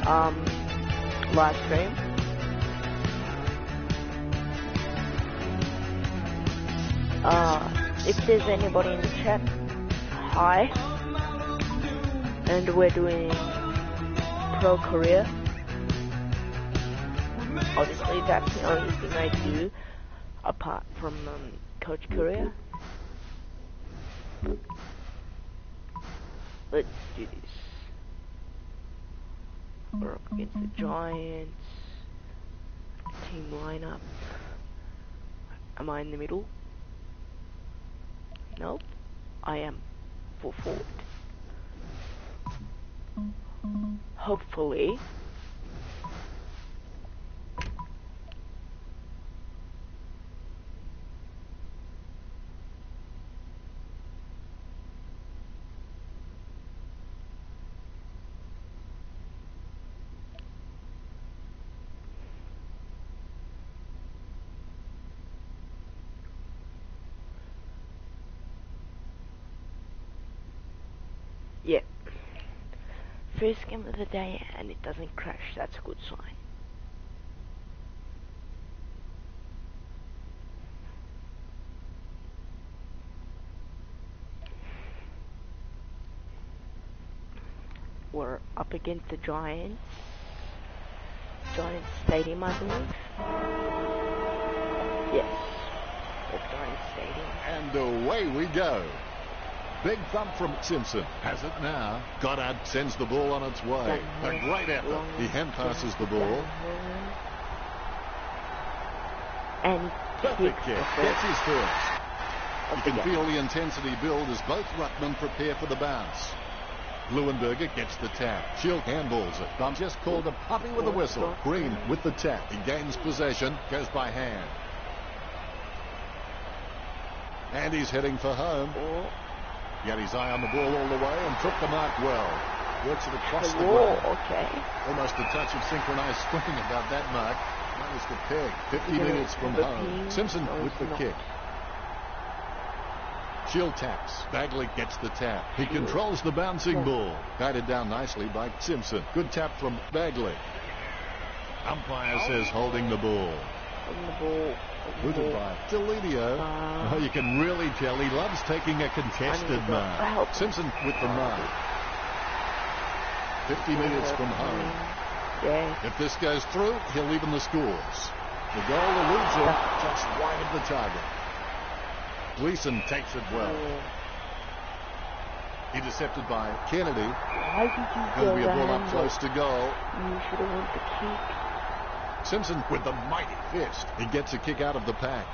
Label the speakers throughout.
Speaker 1: live stream. If there's anybody in the chat, hi. And we're doing pro career. Obviously that's the only thing I do apart from coach career. Let's do this. We're up against the Giants. Team lineup. Am I in the middle? Nope. I am full forward. Hopefully. Yeah. First game of the day and it doesn't crash, that's a good sign. We're up against the Giants. Giants Stadium, I believe. Yes. The Giants Stadium.
Speaker 2: And away we go. Big thump from Simpson. Has it now. Goddard sends the ball on its way. A great effort. He hand passes the ball.
Speaker 1: And
Speaker 2: perfect kick. Gets his first. You can feel the intensity build as both ruckmen prepare for the bounce. Leuenberger gets the tap. Schild handballs it. Bum just called a puppy with a whistle. Green with the tap. He gains possession. Goes by hand. And he's heading for home. He had his eye on the ball all the way and took the mark well. Works it across the ground.
Speaker 1: Okay.
Speaker 2: Almost a touch of synchronized swing about that mark. Minus the peg. 50 metres from home. Simpson with the kick. Schild taps. Bagley gets the tap. He controls the bouncing ball. Guided down nicely by Simpson. Good tap from Bagley. Umpire says holding the ball. Rooted by Delidio. Oh, you can really tell he loves taking a contested mark. Simpson with the mark. 50 metres from home.
Speaker 1: Yeah.
Speaker 2: If this goes through, he'll even the scores. The goal eludes him just wide of the target. Gleason takes it well. Intercepted by Kennedy.
Speaker 1: Why did you
Speaker 2: Will be a ball up close to goal.
Speaker 1: You should have went the kick.
Speaker 2: Simpson with the mighty fist. He gets a kick out of the pack.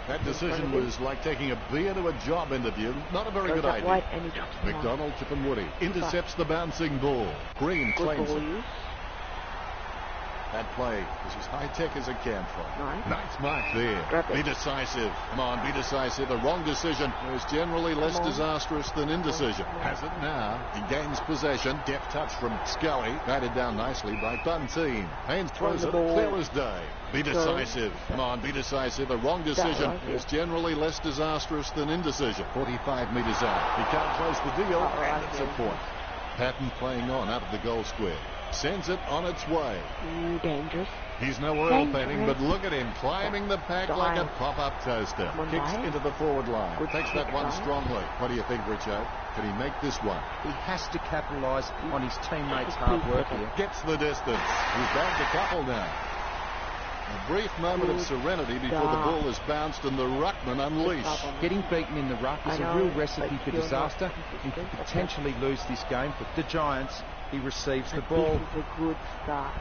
Speaker 2: That decision was like taking a beer to a job interview. Not a very good idea. McDonald, Chip and Woody intercepts the bouncing ball. Green claims it. That play is as high-tech as it can for. Nice mark there. Be decisive. Come on, be decisive. A wrong decision is generally less disastrous than indecision. Has it now. He gains possession. Deft touch from Scully. Batted down nicely by Bunteen. Haynes throws it clear as day. Be decisive. Come on, be decisive. A wrong decision is generally less disastrous than indecision. 45 metres out. He can't close the deal, and it's a point. Patton playing on out of the goal square. Sends it on its way.
Speaker 1: Dangerous.
Speaker 2: He's no oil painting, but look at him climbing the pack like a pop-up toaster. Kicks into the forward line. Takes that one strongly. What do you think, Richo? Can he make this one?
Speaker 3: He has to capitalise on his teammates' hard work here.
Speaker 2: Gets the distance. He's bagged a couple now. A brief moment of serenity before the ball is bounced and the ruckman unleashed.
Speaker 3: Getting beaten in the ruck is a real recipe for disaster. He could potentially lose this game, but the Giants, he receives the ball.
Speaker 1: This is a good start.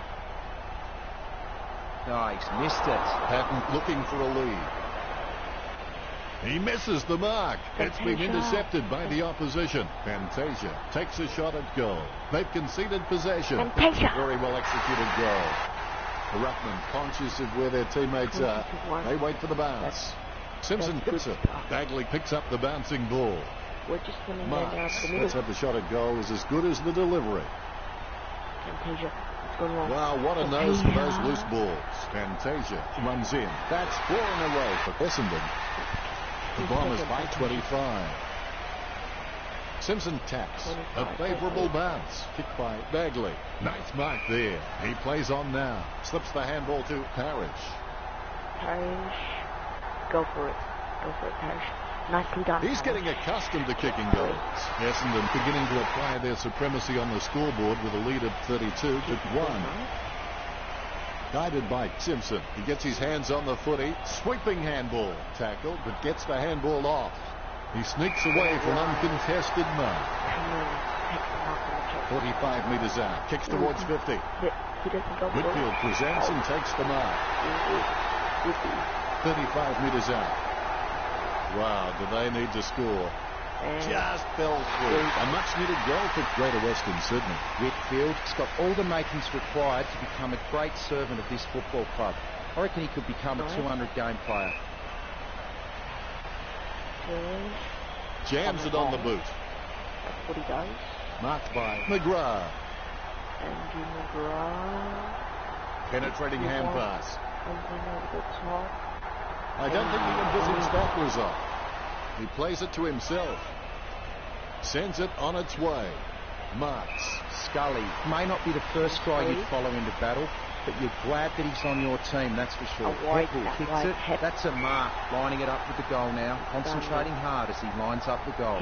Speaker 3: Oh, he's missed it.
Speaker 2: Patton looking for a lead. He misses the mark. It's been intercepted by the opposition. Fantasia takes a shot at goal. They've conceded possession. Very well executed goal. The ruckman conscious of where their teammates are. They wait for the bounce. Simpson hits it. Bagley picks up the bouncing ball. Marks, let's have the shot at goal is as good as the delivery.
Speaker 1: Fantasia.
Speaker 2: Wow, what a nose for those loose balls. Fantasia runs in. That's 4 in a row for Essendon. The Bombers by 25. Simpson taps. A favourable bounce. Kicked by Bagley. Nice mark there. He plays on now. Slips the handball to Parrish.
Speaker 1: Parrish. Go for it. Go for it, Parrish. Nicely done.
Speaker 2: He's getting accustomed to kicking goals. Essendon beginning to apply their supremacy on the scoreboard with a lead of 32-1. Guided by Simpson. He gets his hands on the footy. Sweeping handball. Tackle, but gets the handball off. He sneaks away for an uncontested mark. 45 metres out. Kicks towards 50. Whitfield presents and takes the mark. 35 metres out. Wow, do they need to score? Just fell through. A much-needed goal for Greater Western Sydney.
Speaker 3: Whitfield's got all the makings required to become a great servant of this football club. I reckon he could become a 200-game player.
Speaker 2: Jams it on the boot.
Speaker 1: That's what he does.
Speaker 2: Marked by McGrath.
Speaker 1: Andrew McGrath.
Speaker 2: Penetrating hand pass.
Speaker 1: Over the top.
Speaker 2: I don't think he envisaged that result. He plays it to himself. Sends it on its way. Marks.
Speaker 3: Scully may not be the first guy you'd follow into battle, but you're glad that he's on your team, that's for sure. Heppel kicks it. That's a mark. Lining it up with the goal now. Concentrating hard as he lines up the goal.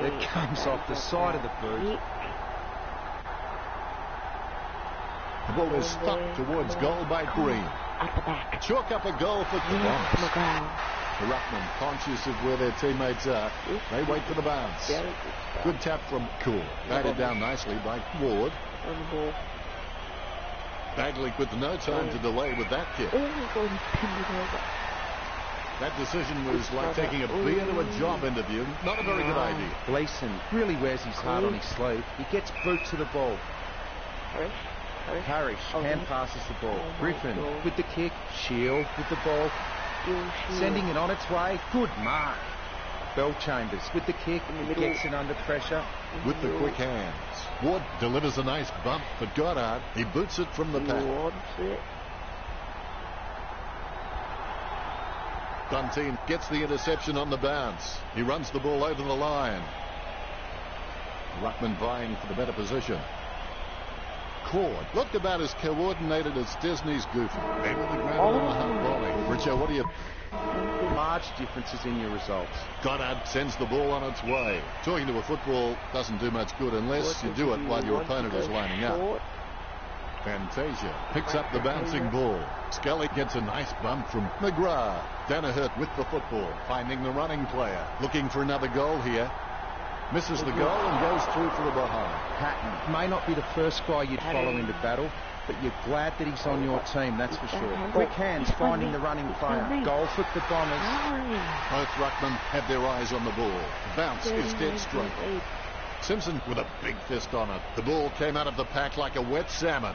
Speaker 3: It comes off the side of the boot.
Speaker 2: The ball is stuck towards goal by Green.
Speaker 1: At the back.
Speaker 2: Chalk up a goal for Columbus. The Ruckman, conscious of where their teammates are, they wait for the bounce. Good tap from Cool. Batted down nicely by Ward. Bagley with no time to delay with that kick. That decision was like taking a beer to a job interview. Not a very good idea.
Speaker 3: Gleeson really wears his heart on his sleeve. He gets boot to the ball. Parrish hand passes the ball. Griffin with the kick. Shield with the ball. Sending it on its way. Good mark. Bellchambers with the kick. He gets it under pressure.
Speaker 2: With the quick hands. Ward delivers a nice bump, but Goddard, he boots it from the pack. Bunteen gets the interception on the bounce. He runs the ball over the line. Ruckman vying for the better position. Cord looked about as coordinated as Disney's Goofy. Able to grab it on the half volley. Richo, what do you...
Speaker 3: Large differences in your results.
Speaker 2: Goddard sends the ball on its way. Talking to a football doesn't do much good unless you do it while your opponent is lining up. Fantasia picks up the bouncing ball. Scully gets a nice bump from McGrath. Danaher with the football, finding the running player. Looking for another goal here. Misses the goal and goes through for the behind.
Speaker 3: Patton may not be the first guy you'd follow into battle, but you're glad that he's on your team, that's for sure. Quick hands finding the running player. Goal for the Bombers.
Speaker 2: Both ruckmen have their eyes on the ball. The bounce is dead straight. Simpson with a big fist on it. The ball came out of the pack like a wet salmon.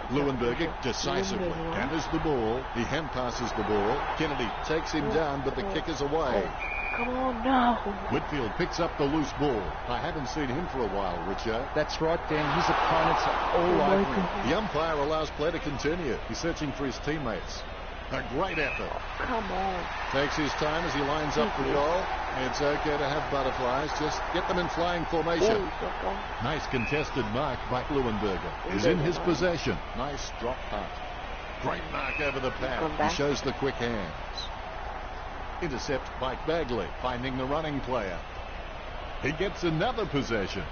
Speaker 2: Leuenberger decisively gathers the ball. He hand passes the ball. Kennedy takes him down, but the kick is away.
Speaker 1: Come on now.
Speaker 2: Whitfield picks up the loose ball. I haven't seen him for a while, Richard.
Speaker 3: That's right, Dan. His opponents are all over him.
Speaker 2: The umpire allows play to continue. He's searching for his teammates. A great effort.
Speaker 1: Come on.
Speaker 2: Takes his time as he lines up the goal. It's okay to have butterflies. Just get them in flying formation. Nice contested mark by Leuenberger. Is in his possession. Nice drop punt. Great mark over the pad. He shows the quick hands. Intercept by Bagley, finding the running player. He gets another possession.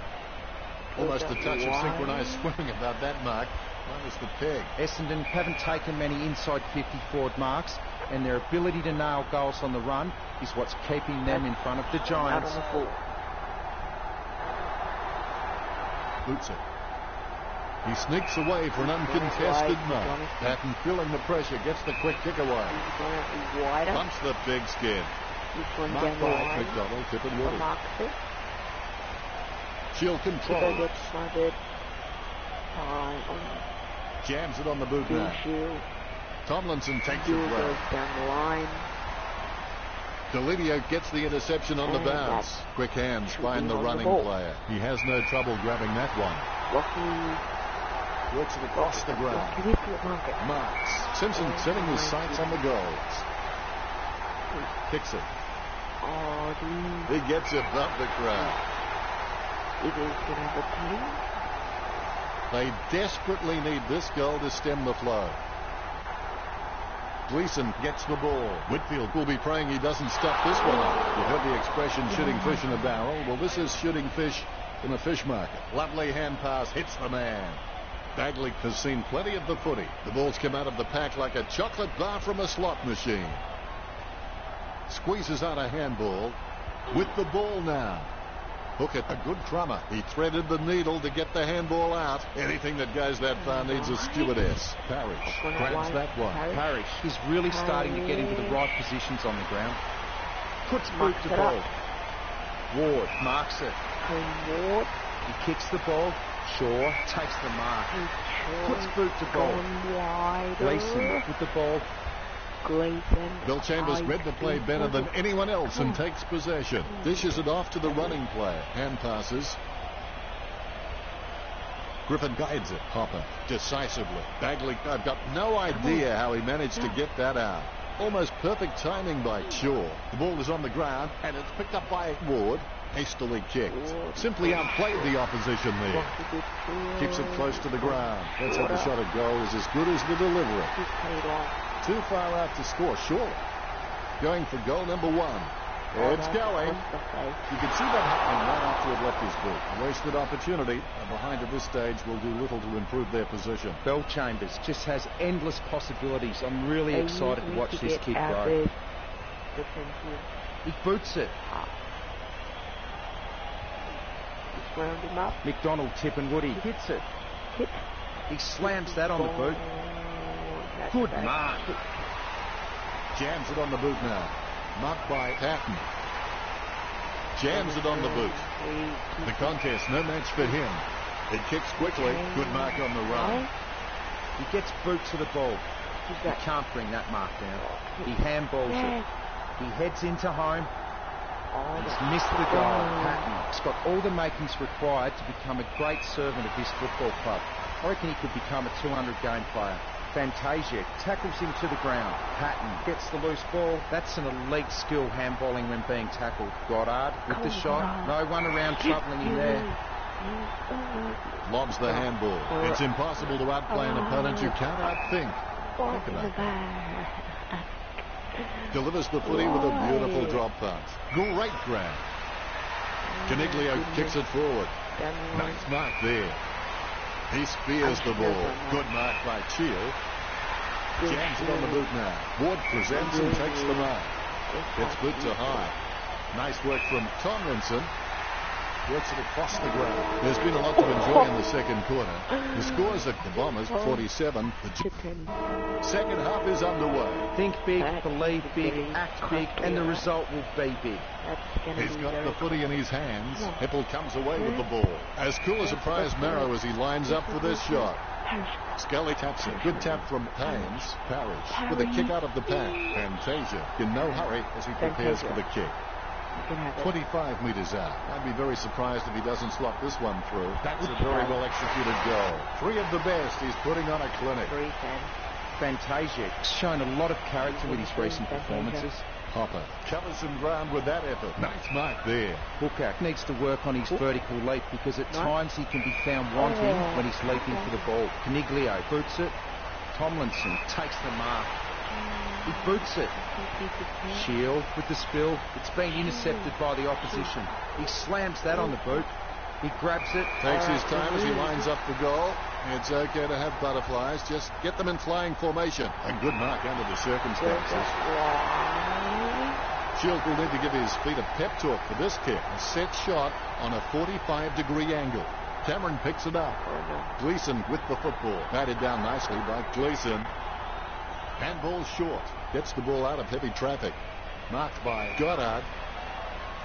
Speaker 2: Almost a touch of synchronized swimming about that mark. Minus the peg.
Speaker 3: Essendon haven't taken many inside 50 forward marks, and their ability to nail goals on the run is what's keeping them in front of the Giants.
Speaker 2: Boots it. He sneaks away for an uncontested mark. Patton feeling the pressure, gets the quick kick away. Bumps the big skin. Marked by McDonald, Tip and Woody. Shield control. Jams it on the boot now. Tomlinson takes it well.
Speaker 1: Down the line.
Speaker 2: Delidio gets the interception on the bounce. Quick hands find the running player. He has no trouble grabbing that one. Works it across the ground. Marks. Simpson setting his sights on the goals. Kicks it.
Speaker 1: Oh,
Speaker 2: he gets above the crowd.
Speaker 1: It is going to have a team.
Speaker 2: They desperately need this goal to stem the flow. Gleeson gets the ball. Whitfield will be praying he doesn't stuff this one up. You've heard the expression shooting fish in a barrel. Well, this is shooting fish in a fish market. Lovely hand pass, hits the man. Bagley has seen plenty of the footy. The ball's come out of the pack like a chocolate bar from a slot machine. Squeezes out a handball with the ball now. Hook it, a good crummer. He threaded the needle to get the handball out. Anything that goes that far needs a stewardess. Parrish grabs that one.
Speaker 3: Parrish is really starting to get into the right positions on the ground. Puts boot to ball. Ward marks it.
Speaker 1: Ward.
Speaker 3: He kicks the ball. Shaw takes the mark. Puts boot to ball. Gleeson with the ball.
Speaker 2: Bill Chambers read the play better than anyone else and takes possession. Dishes it off to the running player. Hand passes. Griffin guides it. Hopper decisively. Bagley, I've got no idea how he managed to get that out. Almost perfect timing by Shaw. The ball is on the ground and it's picked up by Ward. Hastily kicked. Simply outplayed the opposition there. Keeps it close to the ground. Let's have the shot at goal is as good as the delivery. Too far out to score, surely. Going for goal number one. It's going. You can see that happening right after it left his boot. A wasted opportunity. And behind at this stage will do little to improve their position.
Speaker 3: Bell Chambers just has endless possibilities. I'm really excited to watch this kid go. He boots it.
Speaker 1: Round him up.
Speaker 3: McDonald, Tip and Woody hits it. He slams that on the boot. Good mark.
Speaker 2: Jams it on the boot now. Marked by Patton. Jams it on the boot. The contest, no match for him. It kicks quickly. Good mark on the run.
Speaker 3: He gets boot to the ball. He can't bring that mark down. He handballs it. He heads into home. He's missed the goal. Patton's got all the makings required to become a great servant of this football club. I reckon he could become a 200-game player. Fantasia tackles him to the ground. Patton gets the loose ball. That's an elite skill, handballing when being tackled. Goddard with the shot. No one around troubling him there.
Speaker 2: Lobs the handball. It's impossible to outplay an opponent you can't outthink. Think about that. Delivers the footy with a beautiful drop pass. Great grab. Caniglio kicks it forward. Nice mark there. He spears the ball. Good mark by Cheel. Jams it on the boot now. Ward presents and takes the mark. Gets boot to high. Nice work from Tomlinson. Works it across the ground. There's been a lot to enjoy in the second quarter. The scores at the Bombers, 47. The second half is underway.
Speaker 3: Think big, believe big, act big, and the result will be big.
Speaker 2: He's got the footy in his hands. Heppel comes away with the ball. As cool as a prize marrow as he lines up for this shot. Scully taps it. Good tap from Haynes. Parrish with a kick out of the pack. Fantasia in no hurry as he prepares for the kick. 25 metres out. I'd be very surprised if he doesn't slot this one through. That's a very well executed goal. Three of the best. He's putting on a clinic.
Speaker 3: Fantasia has shown a lot of character with his recent performances.
Speaker 2: Hopper covers some ground with that effort. Nice mark there.
Speaker 3: Hooker needs to work on his vertical leap because at times he can be found wanting when he's leaping for the ball. Caniglio boots it. Tomlinson takes the mark. He boots it. Shield with the spill. It's been intercepted by the opposition. He slams that on the boot. He grabs it.
Speaker 2: Takes his time as he lines up the goal. It's okay to have butterflies. Just get them in flying formation. A good mark under the circumstances. Shield will need to give his feet a pep talk for this kick. A set shot on a 45-degree angle. Cameron picks it up. Gleeson with the football. Batted down nicely by Gleeson. Handball short. Gets the ball out of heavy traffic. Marked by Goddard.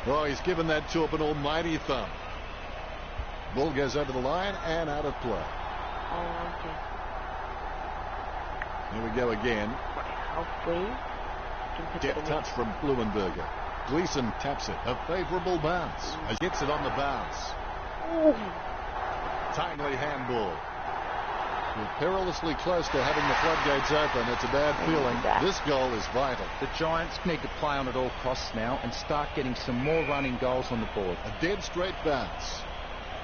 Speaker 2: Oh, he's given that to up an almighty thumb. Ball goes over the line and out of play. Here we go again. Deft touch from Blumenberger. Gleeson taps it. A favourable bounce. Gets it on the bounce. Timely handball. We're perilously close to having the floodgates open. It's a bad feeling. This goal is vital.
Speaker 3: The Giants need to play on at all costs now and start getting some more running goals on the board.
Speaker 2: A dead straight bounce.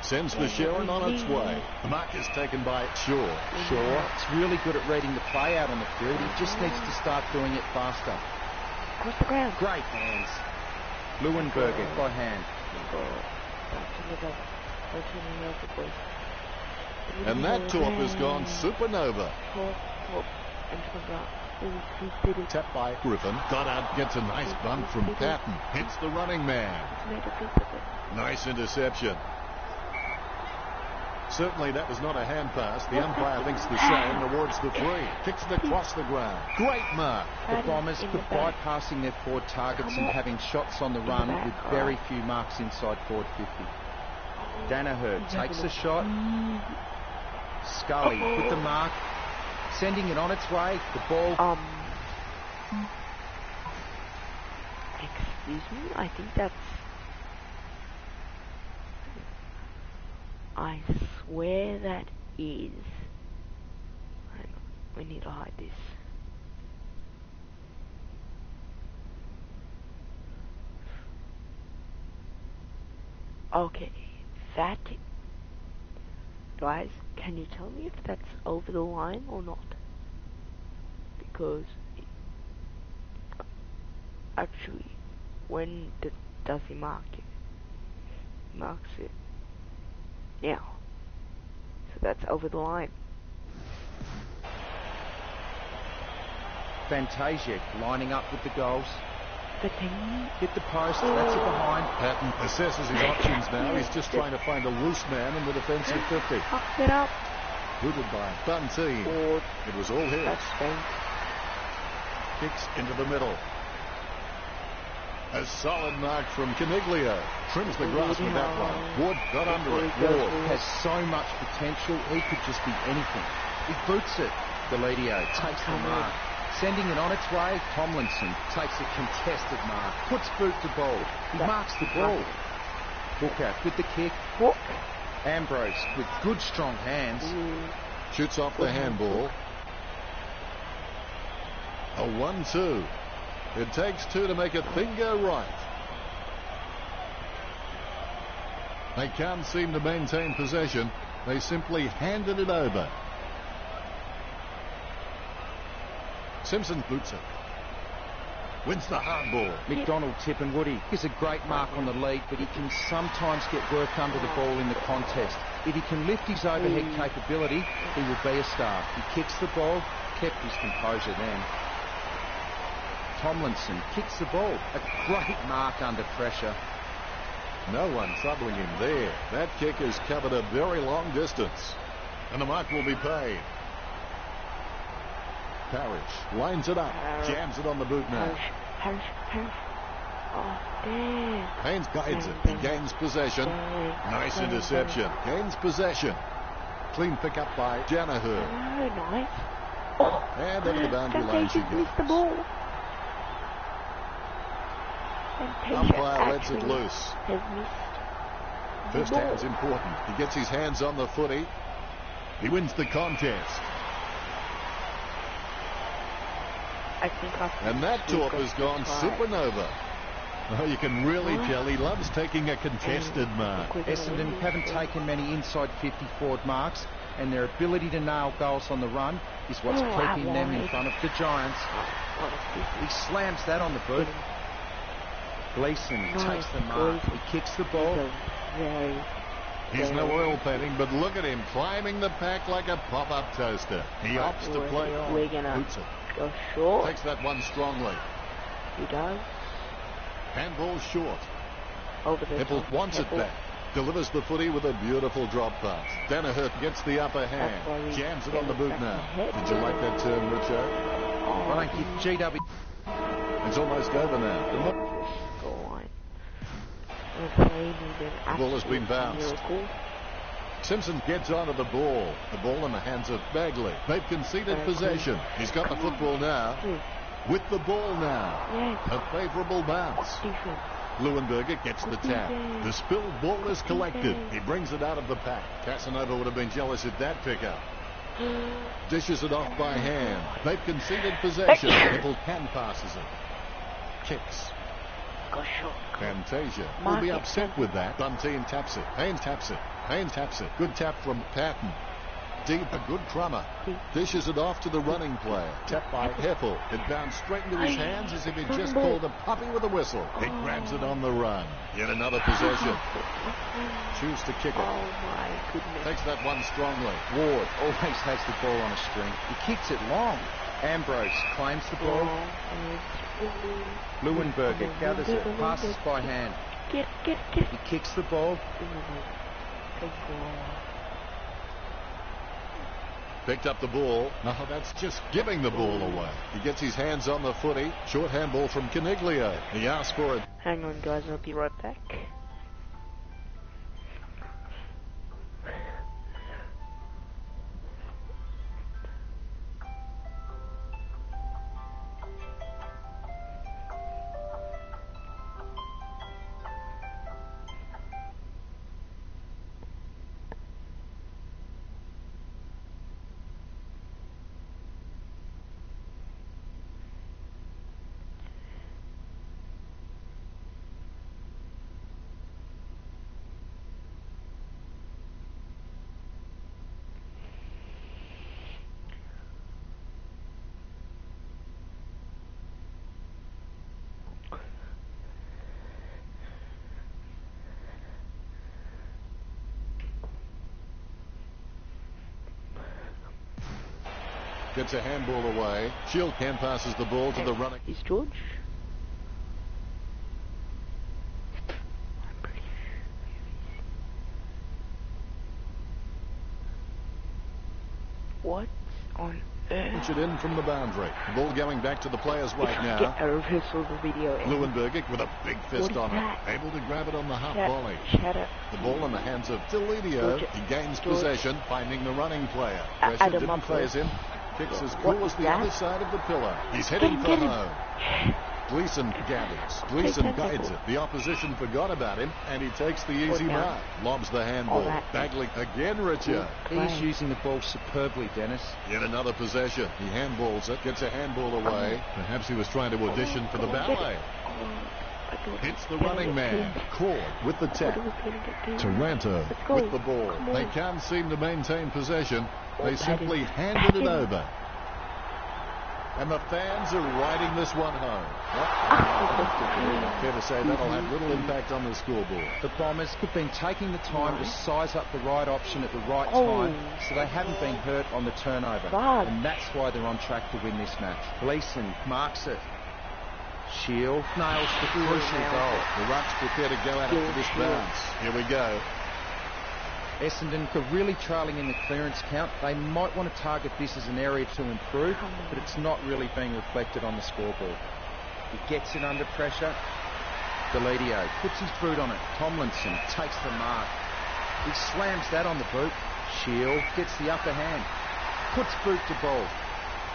Speaker 2: Sends the Sharon on its way. The mark is taken by Shaw.
Speaker 3: Shaw is really good at reading the play out on the field. He just needs to start doing it faster.
Speaker 1: Across the ground.
Speaker 3: Great hands. Leuenberger by hand.
Speaker 2: And that torp has gone supernova. Tapped by Griffin. Goddard gets a nice bump from Patton. Hits the running man. Nice interception. Certainly that was not a hand pass. The umpire thinks the same. Awards the free. Kicks it across the ground. Great mark.
Speaker 3: The Bombers could bypassing their forward targets and having shots on the run with very few marks inside forward 50. Danaher takes a shot. Scully with the mark. Sending it on its way. The ball.
Speaker 1: Excuse me? I think that's... I swear that is... Hang on, we need to hide this. Okay, that... Guys, can you tell me if that's over the line or not? Because... Actually, when does he mark it? He marks it now. So that's over the line.
Speaker 3: Fantasia lining up with the goals.
Speaker 1: The thing.
Speaker 3: Hit the post, that's it behind.
Speaker 2: Patton assesses his options now. He's just trying to find a loose man in the defensive 50.
Speaker 1: Up it up.
Speaker 2: Booted by Bunteen. It was all his. Kicks into the middle. A solid mark from Caniglio. Trims the grass with that one. Wood got under it. Ward
Speaker 3: has so much potential. He could just be anything. He boots it. Galedio takes the mark. Sending it on its way. Tomlinson takes a contested mark. Puts boot to ball. He marks the ball. Booker with the kick. Ambrose with good strong hands.
Speaker 2: Shoots off the handball. A 1-2. It takes two to make a thing go right. They can't seem to maintain possession. They simply handed it over. Simpson boots it. Wins the hard ball.
Speaker 3: McDonald, Tip and Woody is a great mark on the lead, but he can sometimes get work under the ball in the contest. If he can lift his overhead capability, he will be a star. He kicks the ball, kept his composure then. Tomlinson kicks the ball. A great mark under pressure.
Speaker 2: No one troubling him there. That kick has covered a very long distance. And the mark will be paid. Parrish lines it up. Jams it on the boot now.
Speaker 1: Parrish. Oh, damn.
Speaker 2: Haynes guides it. He gains possession. Nice interception. Gains possession. Clean pick up by Danaher.
Speaker 1: Oh, nice.
Speaker 2: And over the boundary line she goes.
Speaker 1: Missed the ball.
Speaker 2: Umpire lets it loose. First hand's important. He gets his hands on the footy. He wins the contest. And that torp has gone supernova. Oh, you can really tell he loves taking a contested mark.
Speaker 3: Essendon haven't taken many inside 50 forward marks, and their ability to nail goals on the run is what's keeping them in front of the Giants. He slams that on the boot. Gleeson takes the mark. He kicks the ball.
Speaker 2: He's no oil painting, but look at him climbing the pack like a pop-up toaster. He opts to play on. Boots it.
Speaker 1: Go short.
Speaker 2: Takes that one strongly.
Speaker 1: He does.
Speaker 2: Handball short.
Speaker 1: Over the
Speaker 2: Heppel wants it back. Delivers the footy with a beautiful drop pass. Danaher gets the upper hand. Jams it on the boot now. Did you like that turn, Richo?
Speaker 3: Well, thank you, GW.
Speaker 2: It's almost over now. The ball has been bounced. Simpson gets onto the ball. The ball in the hands of Bagley. They've conceded possession. He's got the football now. With the ball now. A favourable bounce. Leuenberger gets the tap. The spilled ball is collected. He brings it out of the pack. Casanova would have been jealous at that pickup. Dishes it off by hand. They've conceded possession. Hipple hand passes it. Kicks. Fantasia will be upset with that. Bunteen taps it. Haynes taps it. Haynes taps it. Good tap from Patton. Deep, a good crummer. Dishes it off to the running player. Tapped by Heffel. It bounced straight into his hands as if he'd just called a puppy with a whistle. He grabs it on the run. Yet another possession. Choose to kick it.
Speaker 1: Oh my goodness.
Speaker 2: Takes that one strongly.
Speaker 3: Ward always has the ball on a string. He kicks it long. Ambrose claims the ball. Leuenberger gathers it. Passes by hand. He kicks the ball.
Speaker 2: Picked up the ball. No, that's just giving the ball away. He gets his hands on the footy. Short handball from Caniglio. He asked for it.
Speaker 1: Hang on, guys. I'll be right back.
Speaker 2: Gets a handball away. Shield hand passes the ball to the running.
Speaker 1: Is George? What on earth?
Speaker 2: Punch it in from the boundary. The ball going back to the players right now.
Speaker 1: Get a reversal of the video.
Speaker 2: Leuenberger with a big fist on it. Able to grab it on the half volley. The ball in the hands of Delidio. He gains possession, finding the running player. Pressure didn't phase him. Kicks as cool as the other side of the pillar. He's heading for home. Gleason gathers. Gleason guides it. The opposition forgot about him, and he takes the easy mark. Lobs the handball. Bagley again, Richard.
Speaker 3: He's using the ball superbly, Dennis.
Speaker 2: Yet another possession. He handballs it. Gets a handball away. Perhaps he was trying to audition for the ballet. Hits the running man. Cord with the tap. Taranto with the ball. They can't seem to maintain possession. They simply handed it over. And the fans are riding this one home. Fair to say that'll have little impact on the scoreboard.
Speaker 3: The Bombers have been taking the time to size up the right option at the right time, so they haven't been hurt on the turnover. And that's why they're on track to win this match. Gleason marks it. Shield nails the crucial goal.
Speaker 2: The Rucks prepare to go at it for this bounce. Here we go.
Speaker 3: Essendon are really trailing in the clearance count. They might want to target this as an area to improve, but it's not really being reflected on the scoreboard. He gets it under pressure. Delidio puts his boot on it. Tomlinson takes the mark. He slams that on the boot. Shield gets the upper hand. Puts boot to ball.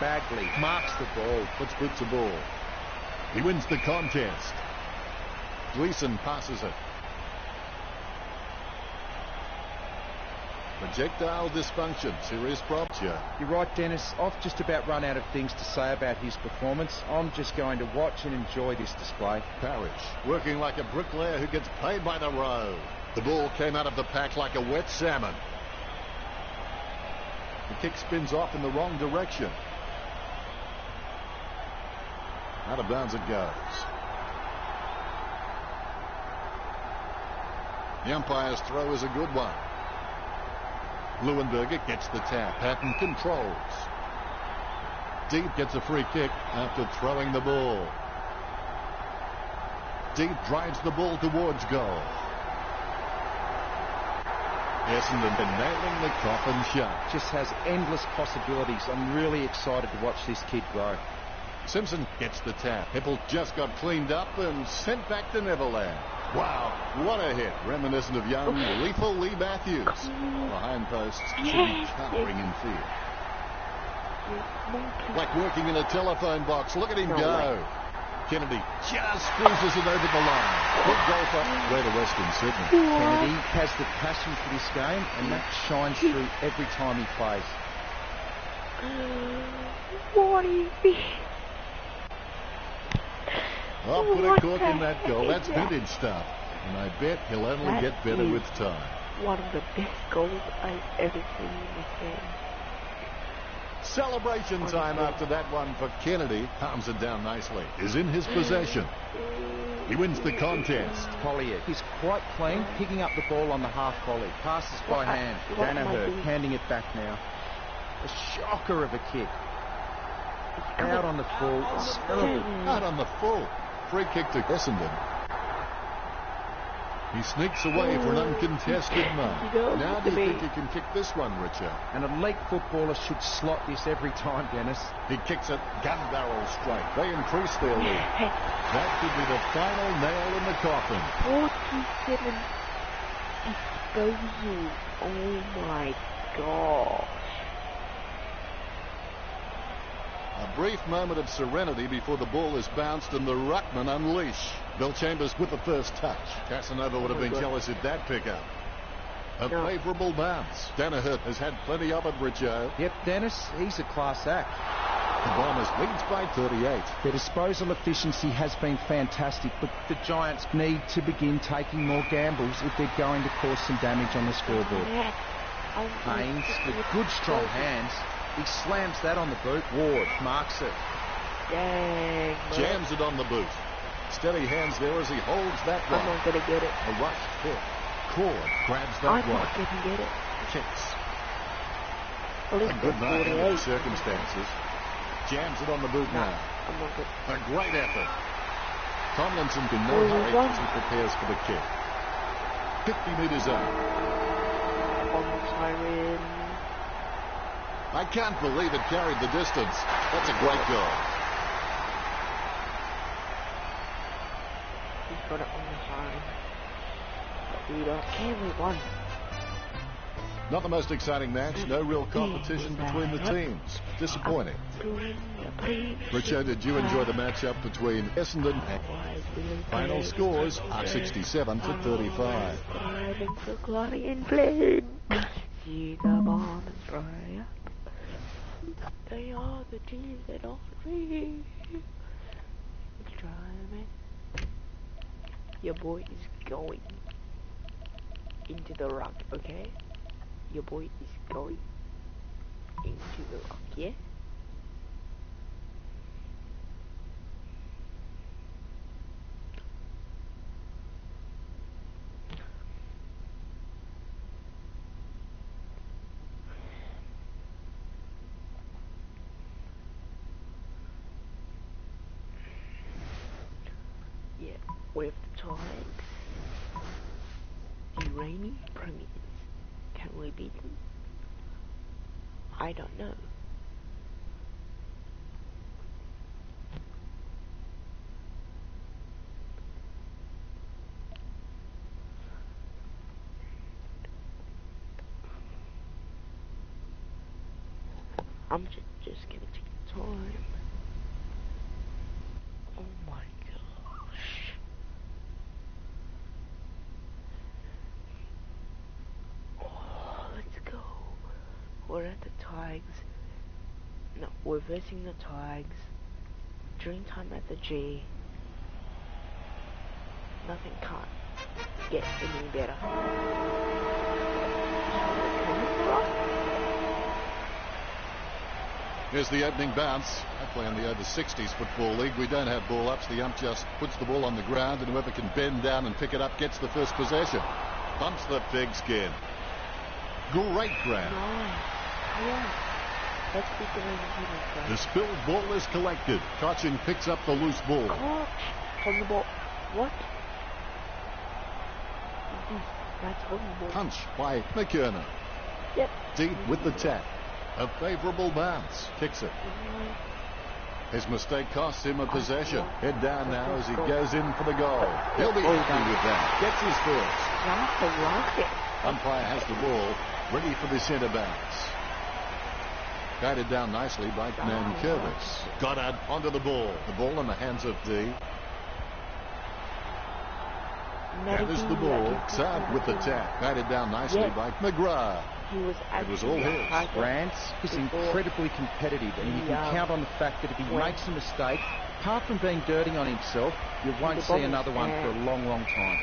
Speaker 3: Bagley marks the ball.
Speaker 2: Puts boot to ball. He wins the contest. Gleason passes it. Projectile dysfunction, serious problems here.
Speaker 3: You're right, Dennis. I've just about run out of things to say about his performance. I'm just going to watch and enjoy this display.
Speaker 2: Parrish, working like a bricklayer who gets paid by the row. The ball came out of the pack like a wet salmon. The kick spins off in the wrong direction. Out of bounds it goes. The umpire's throw is a good one. Leuenberger gets the tap. Patton controls. Deep gets a free kick after throwing the ball. Deep drives the ball towards goal. Essendon been nailing the coffin shut.
Speaker 3: Just has endless possibilities. I'm really excited to watch this kid grow.
Speaker 2: Simpson gets the tap. Hipple just got cleaned up and sent back to Neverland. Wow, what a hit. Reminiscent of young, lethal Lee Matthews. The hindposts should be cowering in fear. Like working in a telephone box. Look at him go. Kennedy just squeezes it over the line. Good goal for Greater Western Sydney.
Speaker 3: Kennedy has the passion for this game, and that shines through every time he plays.
Speaker 1: What is this?
Speaker 2: Oh, put a cork in that goal. That's vintage stuff. And I bet he'll only get better with time.
Speaker 1: One of the best goals I've ever seen in this game.
Speaker 2: Celebration time after that one for Kennedy. Palms it down nicely. Is in his possession. He wins the contest.
Speaker 3: Collier is quite clean, picking up the ball on the half volley. Passes by hand. Danaher handing it back now. A shocker of a kick. Out on the full.
Speaker 2: Out on the full. Free kick to Essendon. He sneaks away for an uncontested mark. Now do you think he can kick this one, Richard?
Speaker 3: An elite footballer should slot this every time, Dennis.
Speaker 2: He kicks it gun barrel straight. They increase their lead. That could be the final nail in the coffin.
Speaker 1: 47 disposals. Oh my gosh.
Speaker 2: A brief moment of serenity before the ball is bounced and the ruckman unleash. Bill Chambers with the first touch. Casanova would have been jealous at that pickup. A favourable bounce. Danaher has had plenty of it, Richo.
Speaker 3: Yep, Dennis, he's a class act.
Speaker 2: The Bombers leads by 38.
Speaker 3: Their disposal efficiency has been fantastic, but the Giants need to begin taking more gambles if they're going to cause some damage on the scoreboard. Haynes with good strong hands. He slams that on the boot. Ward marks it.
Speaker 1: Dang,
Speaker 2: jams it on the boot. Steady hands there as he holds that one.
Speaker 1: I'm not going to get it.
Speaker 2: A rush hit. Cord grabs that one.
Speaker 1: I'm not going to get it.
Speaker 2: Kicks.
Speaker 1: Well,
Speaker 2: a good night in the circumstances. Jams it on the boot now.
Speaker 1: I'm not good.
Speaker 2: A great effort. Tomlinson in no hurry as he prepares for the kick. 50 metres out.
Speaker 1: On the siren.
Speaker 2: I can't believe it carried the distance. That's a great goal.
Speaker 1: He's got it on the siren. But we don't care, we won.
Speaker 2: Not the most exciting match. No real competition between the teams. Disappointing. Richard, did you enjoy the matchup between Essendon and final scores are 67 to 35.
Speaker 1: Striving for glory and flame. See the Bombers rise up. They are the team that are free. Driving. Your boy is going into the rock, okay? Your boy is going into the rock, yeah? Yeah, with the Tigers, the reigning premiers. Can we beat them? I don't know. I'm just gonna take time. Oh my gosh. Oh, let's go. We're at the Tigers. No, we're versing the Tigers. Dream time at the G. Nothing can't get any better.
Speaker 2: Here's the opening bounce. I play in the over 60s football league. We don't have ball ups. The ump just puts the ball on the ground, and whoever can bend down and pick it up gets the first possession. Bumps the pigskin. Great ground. The spilled ball is collected. Cochin picks up the loose ball.
Speaker 1: On the ball. What? That's on the ball.
Speaker 2: Punch by McKernan.
Speaker 1: Yep.
Speaker 2: Deep with the tap. A favourable bounce. Kicks it. His mistake costs him a possession. Head down now as he goes in for the goal. He'll be happy with that. Gets his first. Umpire has the ball ready for the centre bounce. Guided down nicely by Nankervis. Goddard onto the ball. The ball in the hands of D. That is the ball. Saab with the tap. Guided down nicely by McGrath. It was all his.
Speaker 3: Grant is incredibly competitive, and you can count on the fact that if he makes a mistake, apart from being dirty on himself, you won't see another one for a long, long time.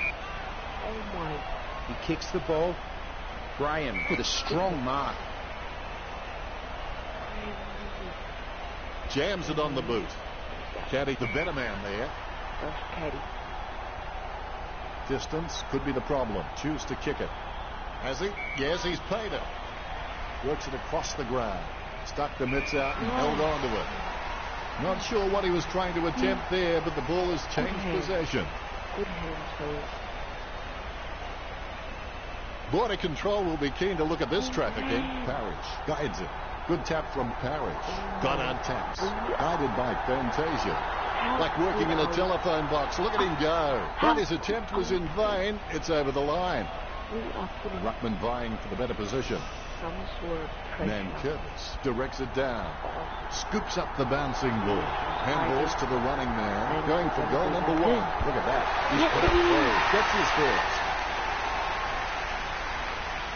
Speaker 1: Oh my.
Speaker 3: He kicks the ball. Graham with a strong mark.
Speaker 2: Jams it on the boot. Caddy, the better man there.
Speaker 1: Caddy.
Speaker 2: Distance could be the problem. Choose to kick it. Has he? Yes, he's paid it. Works it across the ground. Stuck the mitts out and held on to it. Not sure what he was trying to attempt there, but the ball has changed possession.
Speaker 1: Good hands, fellas.
Speaker 2: Border Control will be keen to look at this trafficking. Parrish guides it. Good tap from Parrish. Goddard taps. Guided by Fantasia. Like working in a telephone box. Look at him go. But his attempt was in vain. It's over the line. Ruckman vying for the better position.
Speaker 1: Some sort of pressure.
Speaker 2: Nankervis directs it down. Scoops up the bouncing ball. Handballs to the running man. Going for goal number 1. Look at that. He's put it through. Gets his first.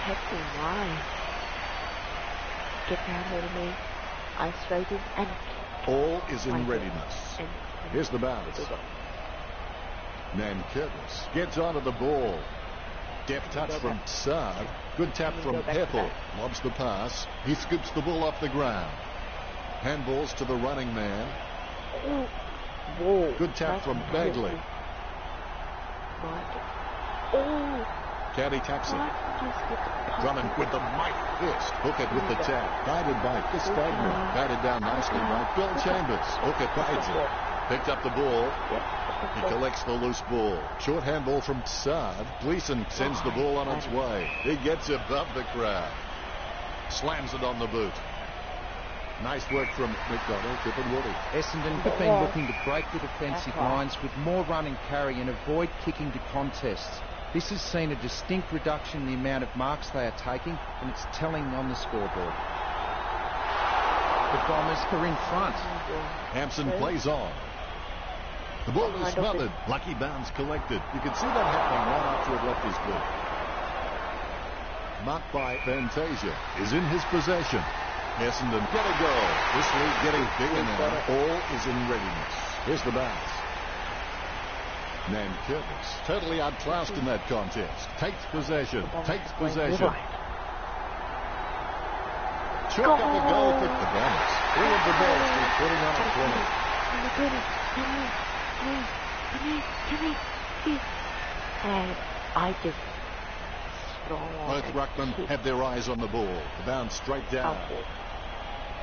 Speaker 1: Hector, why? Get down here to me. Isolated and
Speaker 2: all is in readiness. Here's the bounce. Nankervis gets onto the ball. Deft touch from Saad. Good tap from Heppel. Lobs the pass. He scoops the ball off the ground. Handballs to the running man. Good tap from Bagley. Caddy taps it. Drummond with the mighty fist. Hook it with the tap. Guided by Castagna. Guided down nicely by Bill Chambers. Hook it, guides it. Picked up the ball. He collects the loose ball. Short handball from Saad. Gleason sends the ball on its way. He gets above the crowd. Slams it on the boot. Nice work from McDonald, Tip and Woody.
Speaker 3: Essendon have been looking to break the defensive lines with more run and carry and avoid kicking to contests. This has seen a distinct reduction in the amount of marks they are taking, and it's telling on the scoreboard. The Bombers are in front.
Speaker 2: Hampson plays on. The ball is smothered. Lucky bounce collected. You can see that happening right after it left his boot. Marked by Fantasia is in his possession. Essendon get a goal. This lead getting bigger now. All is in readiness. Here's the bounce. Nankervis totally outclassed in that contest. Takes possession. Chalk up a goal for the Bombers. All of the balls are putting on a play.
Speaker 1: And I just
Speaker 2: both ruckmen have their eyes on the ball. The bounce straight down.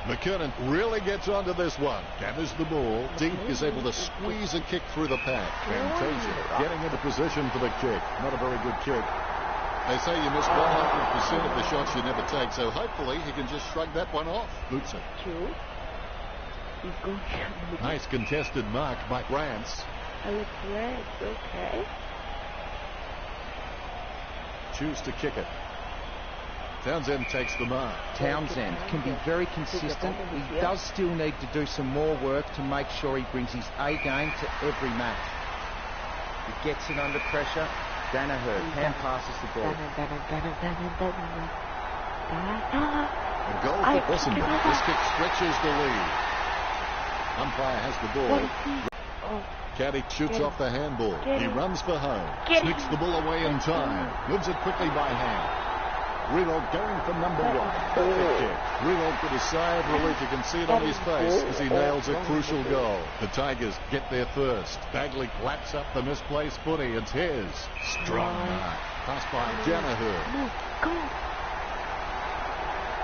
Speaker 2: McKernan really gets onto this one. Gathers the ball. Deep is able to squeeze a kick through the pack. Fantasia getting into position for the kick. Not a very good kick. They say you miss 100% of the shots you never take, so hopefully he can just shrug that one off. Boots it. Nice contested mark by Grants.
Speaker 1: Okay.
Speaker 2: Choose to kick it. Townsend takes the mark.
Speaker 3: Townsend can be very consistent. He does still need to do some more work to make sure he brings his A game to every match. He gets it under pressure. Danaher hand passes the ball.
Speaker 2: A goal for Essendon. This kick stretches the lead. Umpire has the ball. Caddy shoots off the handball. He runs for home. Sneaks the ball away in time. Moves it quickly by hand. Renold going for number 1. Perfect kick. Renold with a sigh of relief. You can see it on his face as he nails a crucial goal. The Tigers get there first. Bagley laps up the misplaced footy. It's his. Strong mark. Pass by Danaher.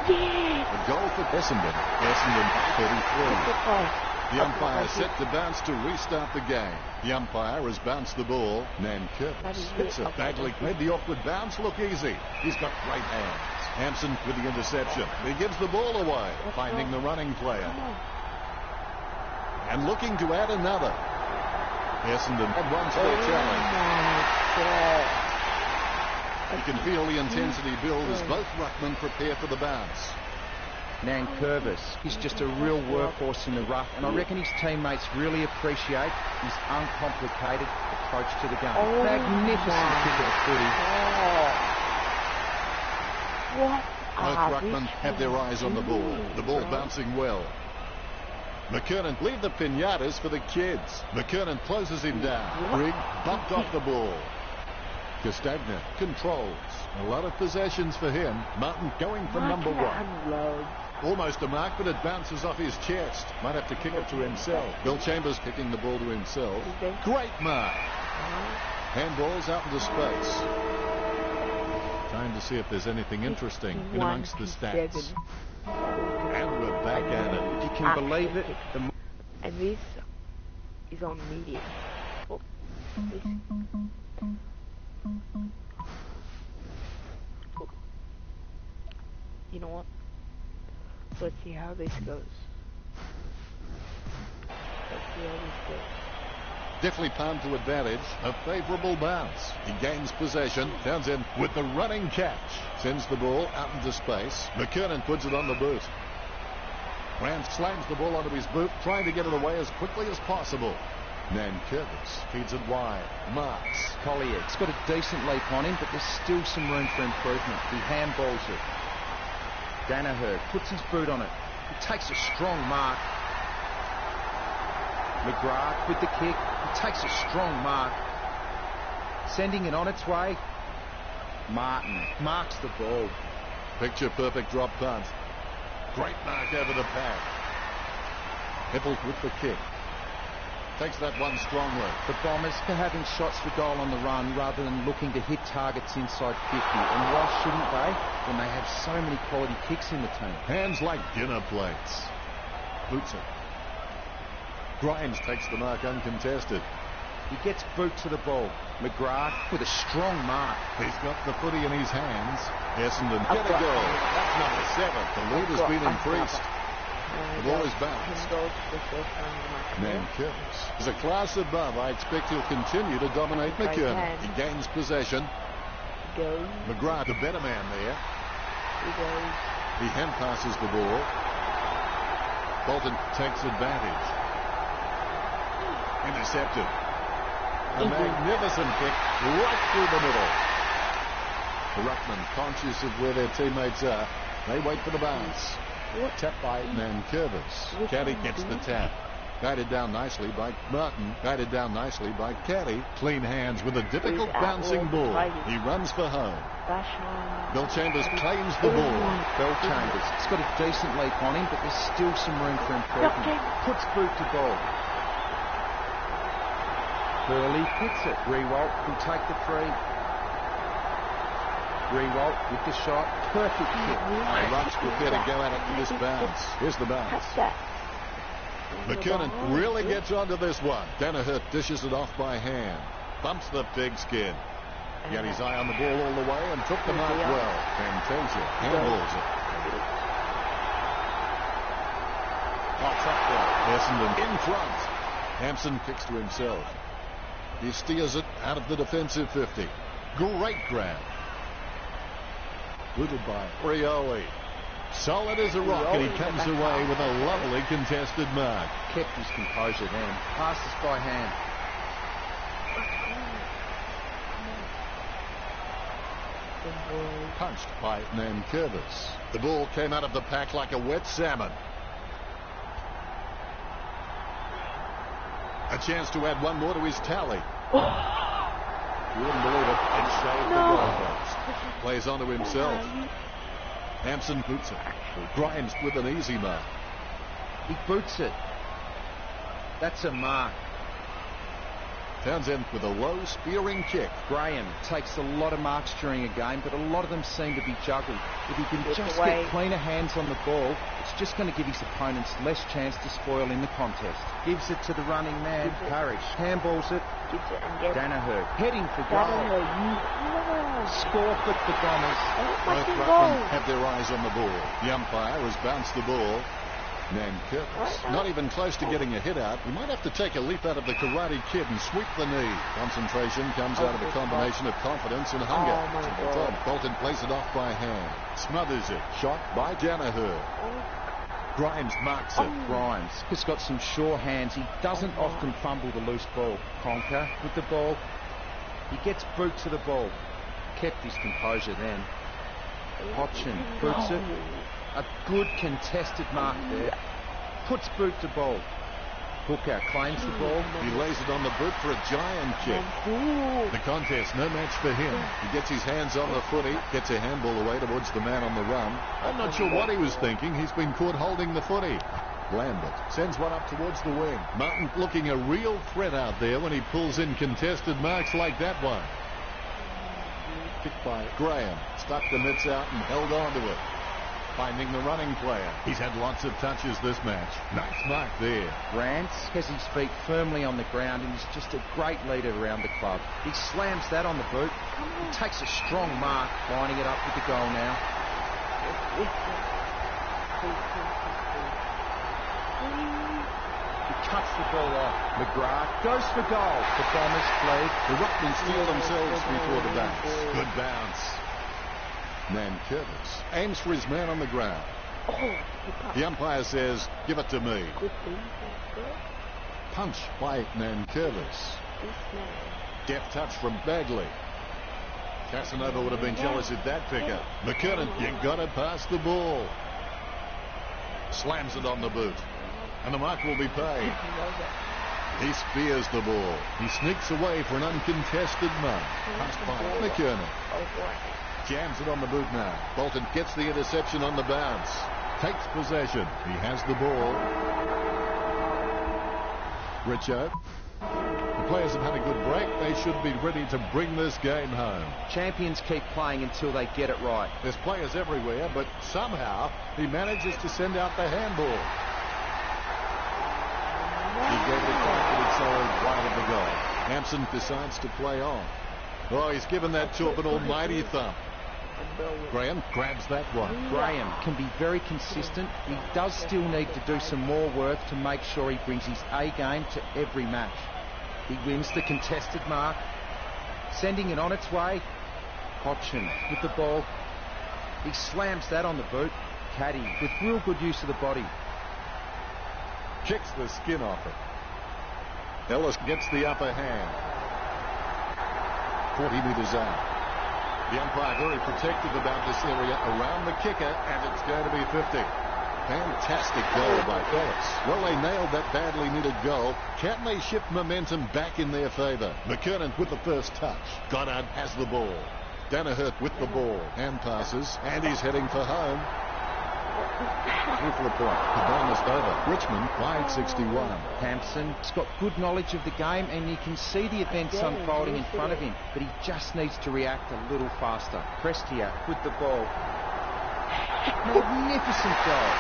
Speaker 2: A goal for Essendon. Essendon 33. The umpire set to bounce to restart the game. The umpire has bounced the ball. Nankervis hits it. Bagley made the awkward bounce look easy. He's got great hands. Hampson with the interception. He gives the ball away, finding the running player. And looking to add another. Essendon had one to their challenge. You can feel the intensity build as both ruckmen prepare for the bounce.
Speaker 3: Nankervis, he's just a real workhorse in the rough, and I reckon his teammates really appreciate his uncomplicated approach to the game. Magnificent kick of the footy.
Speaker 1: What
Speaker 2: Both ruckmen have their eyes on the ball. The ball bouncing well. McKernan leave the pinatas for the kids. McKernan closes him down. Grigg bumped off the ball. Castagna controls. A lot of possessions for him. Martin going for number one. Almost a mark, but it bounces off his chest. Might have to kick it to himself. Bill Chambers kicking the ball to himself. Great mark. Handballs out into space. Trying to see if there's anything interesting in amongst the stats. And we're back at it.
Speaker 3: If you can believe it.
Speaker 1: And this is on media. Oh, this. Oh. You know what? Let's see how this goes.
Speaker 2: Definitely palmed to advantage. A favourable bounce. He gains possession. Townsend with the running catch. Sends the ball out into space. McKernan puts it on the boot. Grant slams the ball onto his boot, trying to get it away as quickly as possible. Nankervis feeds it wide. Marks.
Speaker 3: Collier's got a decent leap on him, but there's still some room for improvement. He handballs it. Danaher puts his boot on it. He takes a strong mark. McGrath with the kick. He takes a strong mark. Sending it on its way. Martin marks the ball.
Speaker 2: Picture perfect drop punt. Great mark over the pad. Hippel with the kick. Takes that one strongly.
Speaker 3: The Bombers are having shots for goal on the run rather than looking to hit targets inside 50. And why shouldn't they when they have so many quality kicks in the team?
Speaker 2: Hands like dinner plates. Boots it. Grimes takes the mark uncontested.
Speaker 3: He gets boot to the ball. McGrath with a strong mark.
Speaker 2: He's got the footy in his hands. Essendon get a goal. That's number 7. The lead has been increased. The ball is bounced. Nankervis is a class above. I expect he'll continue to dominate McKernan. He gains possession. McGrath, the better man there. He hand passes the ball. Bolton takes advantage. Intercepted. A magnificent kick right through the middle. The ruckman, conscious of where their teammates are, they wait for the bounce. Tap by Nankervis. Caddy gets the tap. Guided down nicely by Martin. Guided down nicely by Caddy. Clean hands with a difficult bouncing ball. He runs for home. Bill Chambers claims the ball.
Speaker 3: Bill Chambers. He's got a decent leap on him, but there's still some room for improvement. Puts boot to ball. Burley hits it. Rewalt will take the free. Rewalt with the shot. Perfect kick.
Speaker 2: The Rucks prepare to go at it with this bounce. Here's the bounce. McKernan really gets onto this one. Danaher dishes it off by hand. Bumps the pigskin. He had his eye on the ball all the way and took the mark well. Fantasia handballs it. Pops up there. Essendon in front. Hampson kicks to himself. He steers it out of the defensive 50. Great grab. Booted by Rioli. Solid as a rock, and he comes away with a lovely contested mark.
Speaker 3: Kept his composure then. Passes by hand.
Speaker 2: Punched by Nankervis. The ball came out of the pack like a wet salmon. A chance to add one more to his tally. You wouldn't believe it. It shaved the goalpost. Plays onto himself. Hampson boots it. Grimes with an easy mark.
Speaker 3: He boots it. That's a mark.
Speaker 2: Townsend with a low spearing kick.
Speaker 3: Graham takes a lot of marks during a game, but a lot of them seem to be juggled. If he can just get cleaner hands on the ball, it's just going to give his opponents less chance to spoil in the contest. Gives it to the running man, Parrish. Handballs it. Danaher heading for goal. Score for the Bombers.
Speaker 2: Both ruckmen have their eyes on the ball. The umpire has bounced the ball. Nankervis not even close to getting a hit out. He might have to take a leap out of the Karate Kid and sweep the knee. Concentration comes out of a combination of confidence and hunger. Bolton plays it off by hand. Smothers it. Shot by Danaher. Grimes marks it.
Speaker 3: Grimes has got some sure hands. He doesn't often fumble the loose ball. Conker with the ball. He gets boot to the ball. Kept his composure then. Hodgson boots it. A good contested mark there. Puts boot to ball. Hooker claims the ball.
Speaker 2: He lays it on the boot for a giant kick. The contest, no match for him. He gets his hands on the footy, gets a handball away towards the man on the run. I'm not sure what he was thinking. He's been caught holding the footy. Lambert sends one up towards the wing. Martin looking a real threat out there when he pulls in contested marks like that one. Picked by Graham. Stuck the mitts out and held on to it. Finding the running player. He's had lots of touches this match. Nice mark there.
Speaker 3: Rance has his feet firmly on the ground and is just a great leader around the club. He slams that on the boot. He takes a strong mark, lining it up with the goal now. He cuts the ball off. McGrath goes for goal. The Bombers flee.
Speaker 2: The Rockmen steal themselves before the bounce. Good bounce. Nankervis aims for his man on the ground. The umpire says, give it to me. Punch by Nankervis. Deft touch from Bagley. Casanova would have been jealous at that pickup. McKernan, you got to pass the ball. Slams it on the boot. And the mark will be paid. He spears the ball. He sneaks away for an uncontested mark. Passed by McKernan. Jams it on the boot now. Bolton gets the interception on the bounce. Takes possession. He has the ball. Richo. The players have had a good break. They should be ready to bring this game home.
Speaker 3: Champions keep playing until they get it right.
Speaker 2: There's players everywhere, but somehow he manages to send out the handball. He gave it a confident side wide of the goal. Hampson decides to play on. Oh, he's given that to an almighty thump. Graham grabs that one.
Speaker 3: Graham can be very consistent. He does still need to do some more work to make sure he brings his A game to every match. He wins the contested mark, sending it on its way. Hodgson with the ball. He slams that on the boot. Caddy with real good use of the body.
Speaker 2: Kicks the skin off it. Ellis gets the upper hand. 40 metres out. The umpire very protective about this area around the kicker, and it's going to be 50. Fantastic goal by Ellis. Well, they nailed that badly needed goal. Can they shift momentum back in their favour? McKernan with the first touch. Goddard has the ball. Danaher with the ball. Hand passes, and he's heading for home. Through for the point. The bonus over. Richmond by 61.
Speaker 3: Hampson's got good knowledge of the game and you can see the events unfolding in front of him, but he just needs to react a little faster. Prestia with the ball. Magnificent goal.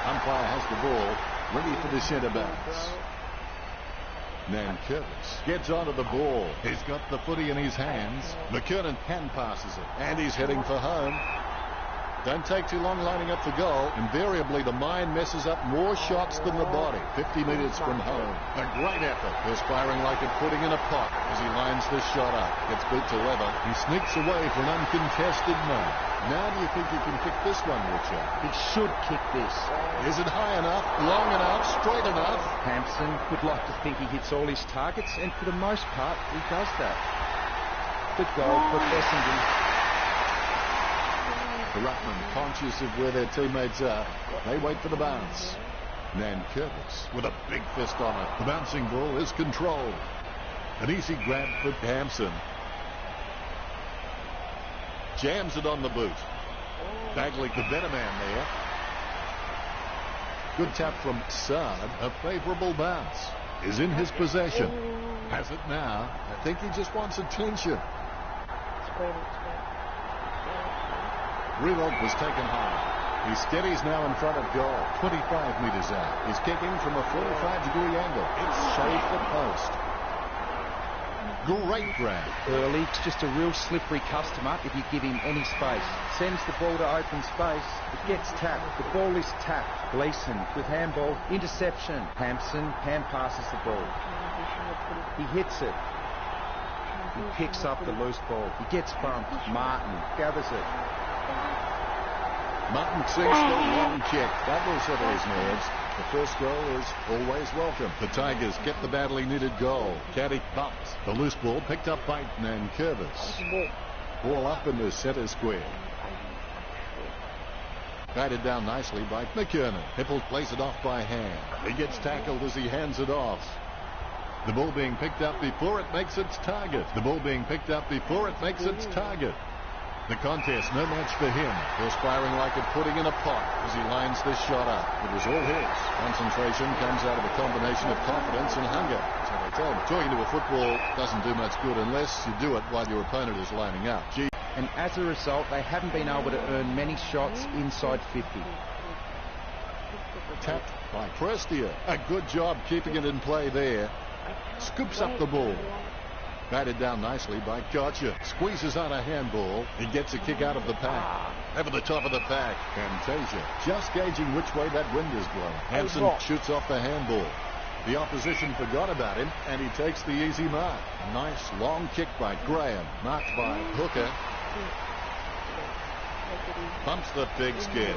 Speaker 2: Umpire has the ball, ready for the centre backs. Nankervis gets onto the ball. He's got the footy in his hands. McKernan hand passes it, and he's heading for home. Don't take too long lining up for goal. Invariably, the mind messes up more shots than the body. 50 metres from home. A great effort. Perspiring like a pudding in a pot as he lines this shot up. Gets boot to leather. He sneaks away for an uncontested mark. Now do you think he can kick this one, Richard?
Speaker 3: He should kick this.
Speaker 2: Is it high enough, long enough, straight enough?
Speaker 3: Hampson would like to think he hits all his targets, and for the most part, he does that. Good goal for Essendon.
Speaker 2: The Ruckman, conscious of where their teammates are, they wait for the bounce. Nankervis with a big fist on it. The bouncing ball is controlled. An easy grab for Hampson. Jams it on the boot. Bagley, the better man there. Good tap from Sard. A favourable bounce. Is in his possession. Has it now. I think he just wants attention. Reload was taken high. He steadies now in front of goal. 25 metres out. He's kicking from a 45-degree angle. It's shaved the post. Great grab.
Speaker 3: Early, just a real slippery customer if you give him any space. Sends the ball to open space. It gets tapped. The ball is tapped. Gleeson with handball. Interception. Hampson hand passes the ball. He hits it. He picks up the loose ball. He gets bumped. Martin gathers it.
Speaker 2: Martin sinks the long kick. That will settle his nerves. The first goal is always welcome. The Tigers get the badly needed goal. Caddy bumps. The loose ball picked up by Nankervis. Ball up in the centre square. Batted down nicely by McKernan. Hippel plays it off by hand. He gets tackled as he hands it off. The ball being picked up before it makes its target. The ball being picked up before it makes its target. The contest, no match for him. Perspiring like a pudding in a pot as he lines this shot up. It was all his. Concentration comes out of a combination of confidence and hunger. So they tell me, talking to a football doesn't do much good unless you do it while your opponent is lining up.
Speaker 3: And as a result, they haven't been able to earn many shots inside 50.
Speaker 2: Tapped by Prestia. A good job keeping it in play there. Scoops up the ball. Batted down nicely by Gotcha. Squeezes on a handball. He gets a kick out of the pack. Over the top of the pack. Fantasia just gauging which way that wind is blowing. Hampson shoots off the handball. The opposition forgot about him, and he takes the easy mark. Nice long kick by Graham. Marked by Hooker. Bumps the pigskin.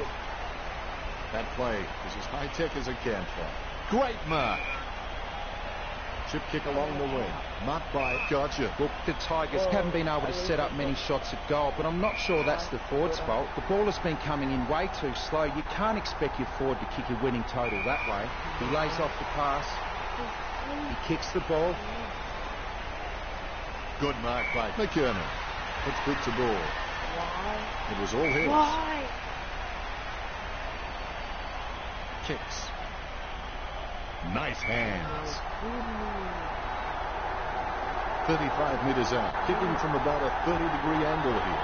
Speaker 2: That play is as high-tech as it can play. Great mark. Chip kick along the wing. Marked by Gotcha.
Speaker 3: Well, the Tigers haven't been able to set up many shots at goal, but I'm not sure that's the forward's fault. The ball has been coming in way too slow. You can't expect your forward to kick a winning total that way. He lays off the pass. He kicks the ball.
Speaker 2: Good mark by McKernan. Puts boot to ball.
Speaker 1: Why?
Speaker 2: It was all his.
Speaker 1: Why?
Speaker 2: Kicks. Nice hands. 35 metres out. Kicking from about a 30-degree angle here.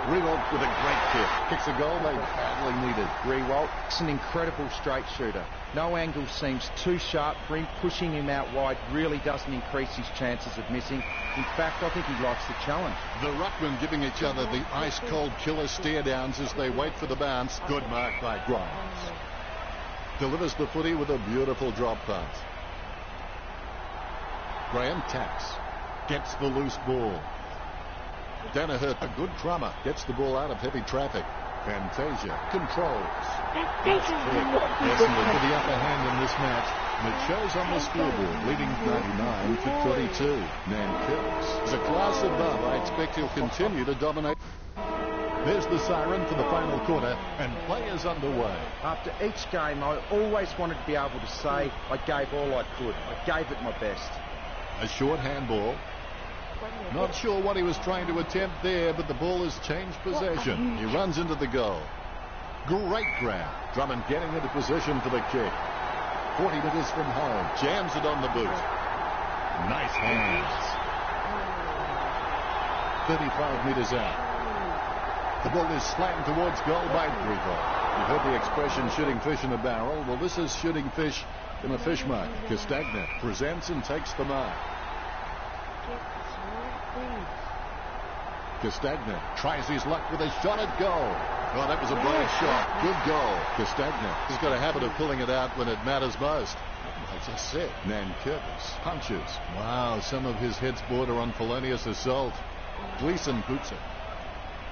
Speaker 2: Rewalt with a great kick. Kicks a goal they badly needed.
Speaker 3: Rewalt's an incredible straight shooter. No angle seems too sharp for him. Pushing him out wide really doesn't increase his chances of missing. In fact, I think he likes the challenge.
Speaker 2: The ruckmen giving each other the ice-cold killer stare-downs as they wait for the bounce. Good mark by Grimes. Delivers the footy with a beautiful drop pass. Graham taps. Gets the loose ball. Danaher, a good crummer. Gets the ball out of heavy traffic. Fantasia controls. Essendon for the upper hand in this match. And it shows on the scoreboard, leading 99-32. Nankervis is a class above. I expect he'll continue to dominate. There's the siren for the final quarter, and play is underway.
Speaker 3: After each game, I always wanted to be able to say I gave all I could. I gave it my best.
Speaker 2: A short handball. Not sure what he was trying to attempt there, but the ball has changed possession. He runs into the goal. Great grab. Drummond getting into position for the kick. 40 metres from home. Jams it on the boot. Nice hands. 35 metres out. The ball is slammed towards goal by Grifo. You've heard the expression shooting fish in a barrel. Well, this is shooting fish in a fish mark. Castagna presents and takes the mark. Castagna tries his luck with a shot at goal. Oh, that was a brave shot. Good goal. Castagna has got a habit of pulling it out when it matters most. I just said. Nankervis punches. Wow, some of his hits border on felonious assault. Gleason boots it.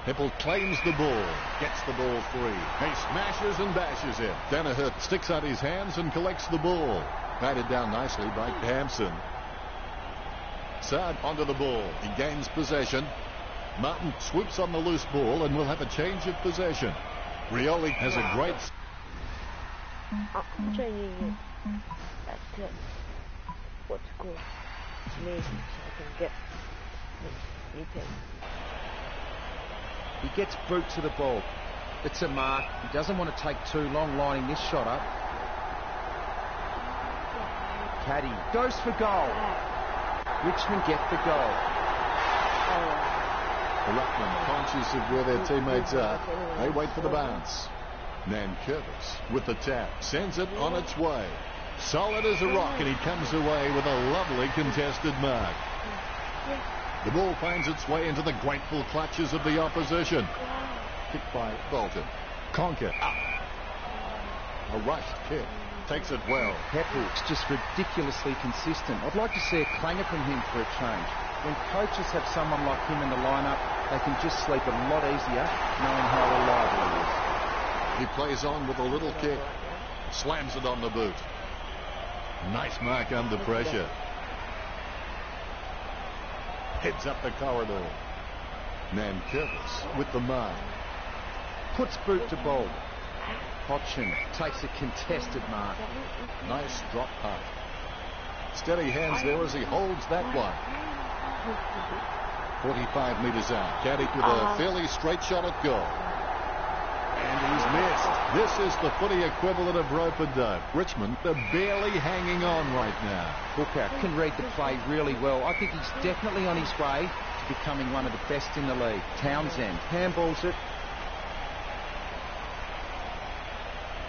Speaker 2: Hippel claims the ball, gets the ball free. He smashes and bashes it. Danaher sticks out his hands and collects the ball. Batted down nicely by Hampson. Saad onto the ball. He gains possession. Martin swoops on the loose ball and will have a change of possession. Rioli has a great...
Speaker 1: I'm changing it at what's called me so I can get anything.
Speaker 3: He gets boot to the ball. It's a mark. He doesn't want to take too long lining this shot up. Caddy goes for goal. Richmond get the goal.
Speaker 2: The ruckman conscious of where their teammates are. They wait for the bounce. Nankervis with the tap. Sends it on its way. Solid as a rock, and he comes away with a lovely contested mark. The ball finds its way into the grateful clutches of the opposition. Kicked by Bolton. Conker up. A rushed kick. Takes it well.
Speaker 3: Heppel's just ridiculously consistent. I'd like to see a clanger from him for a change. When coaches have someone like him in the lineup, they can just sleep a lot easier knowing how reliable he is.
Speaker 2: He plays on with a little kick. Slams it on the boot. Nice mark under pressure. Heads up the corridor. Nankervis with the mark.
Speaker 3: Puts boot to ball. Hodgson takes a contested mark.
Speaker 2: Nice drop punt. Steady hands there as he holds that one. 45 metres out. Caddick with a fairly straight shot at goal. And he's missed. This is the footy equivalent of rope-a-dope. Richmond are barely hanging on right now.
Speaker 3: Booker can read the play really well. I think he's definitely on his way to becoming one of the best in the league. Townsend handballs it.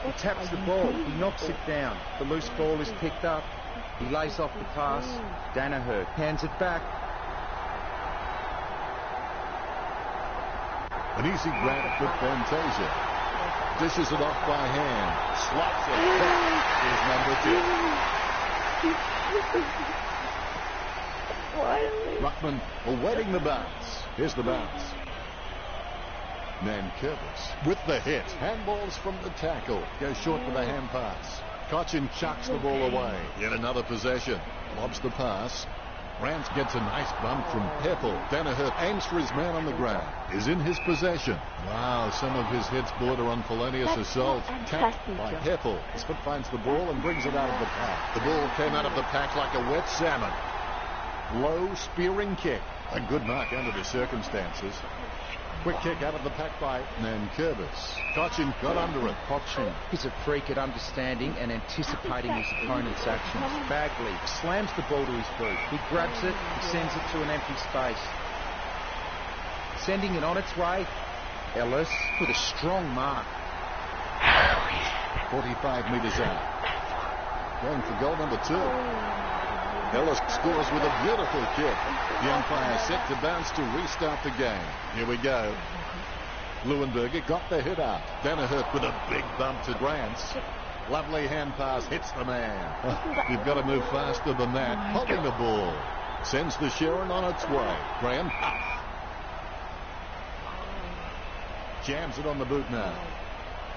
Speaker 3: He taps the ball. He knocks it down. The loose ball is picked up. He lays off the pass. Danaher hands it back.
Speaker 2: An easy grab with Fantasia. Dishes it off by hand. Slots it back. Is number 2. Ruckman awaiting the bounce. Here's the bounce. Nankervis with the hit. Handballs from the tackle. Goes short with a hand pass. Cochin chucks the ball away. Yet another possession. Lobs the pass. Rance gets a nice bump from Pepple. Danaher aims for his man on the ground. Is in his possession. Wow, some of his hits border on felonious assault. Tapped by Pepple. His foot finds the ball and brings it out of the pack. The ball came out of the pack like a wet salmon. Low spearing kick. A good mark under the circumstances. Quick kick out of the pack by Nankervis. Cochin got under it.
Speaker 3: Cochin is a freak at understanding and anticipating his opponent's actions. Bagley slams the ball to his boot. He grabs it and sends it to an empty space. Sending it on its way. Ellis with a strong mark.
Speaker 2: 45 metres out. Going for goal number 2. Ellis scores with a beautiful kick. The umpire set to bounce to restart the game. Here we go. Leuenberger got the hit out. Danaher with a big bump to Rance. Lovely hand pass, hits the man. You've got to move faster than that. Holding the ball. Sends the Sharon on its way. Graham up. Jams it on the boot now.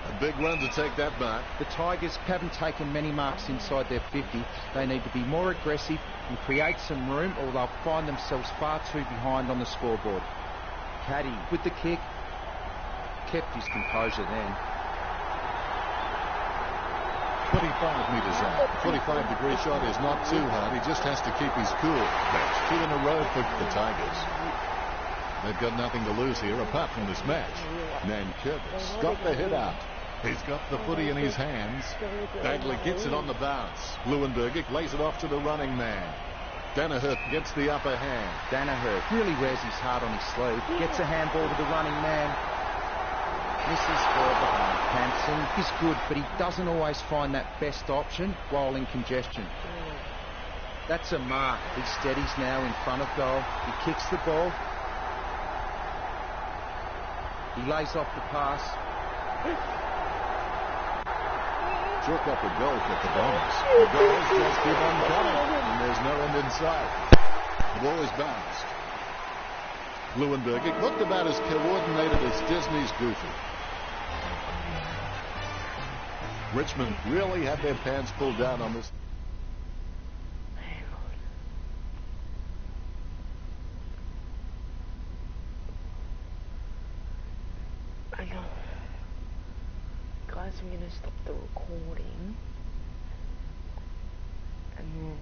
Speaker 2: A big run to take that mark.
Speaker 3: The Tigers haven't taken many marks inside their 50. They need to be more aggressive and create some room, or they'll find themselves far too behind on the scoreboard. Caddy with the kick. Kept his composure then.
Speaker 2: 25 metres out. 45-degree shot is not too hard. He just has to keep his cool. That's 2 in a row for the Tigers. They've got nothing to lose here apart from this match. Nankervis got the hit out. He's got the footy in his hands. Bagley gets it on the bounce. Leuenberger lays it off to the running man. Danaher gets the upper hand.
Speaker 3: Danaher really wears his heart on his sleeve. Gets a handball to the running man. Misses for behind. Hanson is good, but he doesn't always find that best option while in congestion. That's a mark. He steadies now in front of goal. He kicks the ball. He lays off the pass.
Speaker 2: Chalk up a goal for the Bombers. The goals just keep on coming, and there's no end in sight. The ball is bounced. Leuenberger looked about as coordinated as Disney's Goofy. Richmond really had their pants pulled down on this.
Speaker 1: Guys, I'm gonna stop the recording and then